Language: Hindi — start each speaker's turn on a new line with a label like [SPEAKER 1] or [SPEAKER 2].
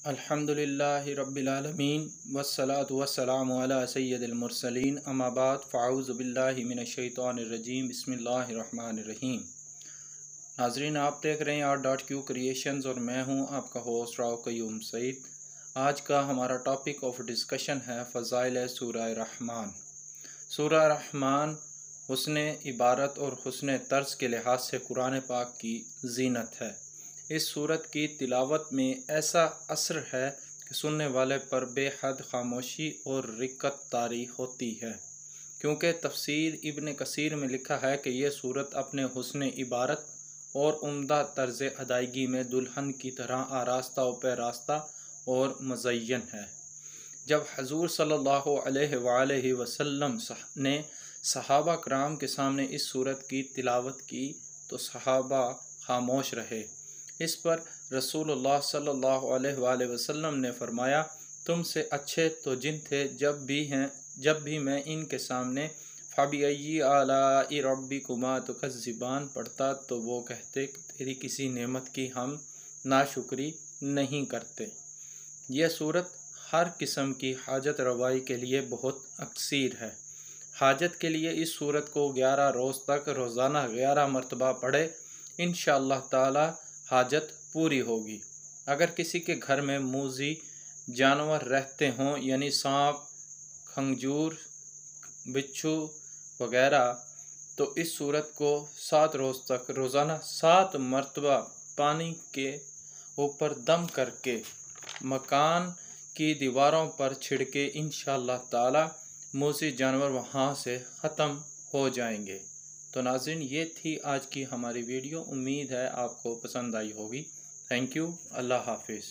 [SPEAKER 1] अल्हम्दुलिल्लाहि रब्बिल आलमीन वस्सलातु वस्सलामु अला सय्यदिल मुरसलीन अम्मा बाद फ़अऊज़ु बिल्लाहि मिनश शैतानिर रजीम बिस्मिल्लाहिर रहमानिर रहीम। नाज़रीन, आप देख रहे हैं R.Q क्रिएशंस और मैं हूं आपका होस्ट राव क़य्यूम सईद। आज का हमारा टॉपिक ऑफ डिस्कशन है फ़ज़ाइल सूरह रहमान। सूरह रहमान हुस्न इबारत और हुस्न तर्ज के लिहाज से कुरान पाक की ज़ीनत है। इस सूरत की तिलावत में ऐसा असर है कि सुनने वाले पर बेहद खामोशी और रिक्कत तारी होती है, क्योंकि तफसीर इब्न कसीर में लिखा है कि यह सूरत अपने हुस्न इबारत और उम्दा तर्ज अदायगी में दुल्हन की तरह आरास्ता व पैरास्ता और मुज़य्यन है। जब हजूर सल्लल्लाहु अलैहि वसल्लम ने सहाबा कराम के सामने इस सूरत की तिलावत की तो सहाबा खामोश रहे। इस पर रसूलुल्लाह सल्लल्लाहु अलैहि वसल्लम ने फरमाया, तुमसे अच्छे तो जिन थे जब भी मैं इनके सामने फ़बिअय्यि आलाइ रब्बिकुमा तुकज़्ज़िबान पढ़ता तो वो कहते तेरी किसी नेमत की हम नाशुक्री नहीं करते। यह सूरत हर किस्म की हाजत रवाई के लिए बहुत अक्सीर है। हाजत के लिए इस सूरत को 11 रोज़ तक रोज़ाना 11 मरतबा पढ़े, इंशाअल्लाह ताला हाजत पूरी होगी। अगर किसी के घर में मूज़ी जानवर रहते हों, यानी सांप, खंजूर, बिच्छू वगैरह, तो इस सूरत को 7 रोज़ तक रोज़ाना 7 मरतबा पानी के ऊपर दम करके मकान की दीवारों पर छिड़के, इंशाअल्लाह ताला मूज़ी जानवर वहाँ से ख़त्म हो जाएंगे। तो नाज़रीन, ये थी आज की हमारी वीडियो। उम्मीद है आपको पसंद आई होगी। Thank you. अल्लाह हाफिज़।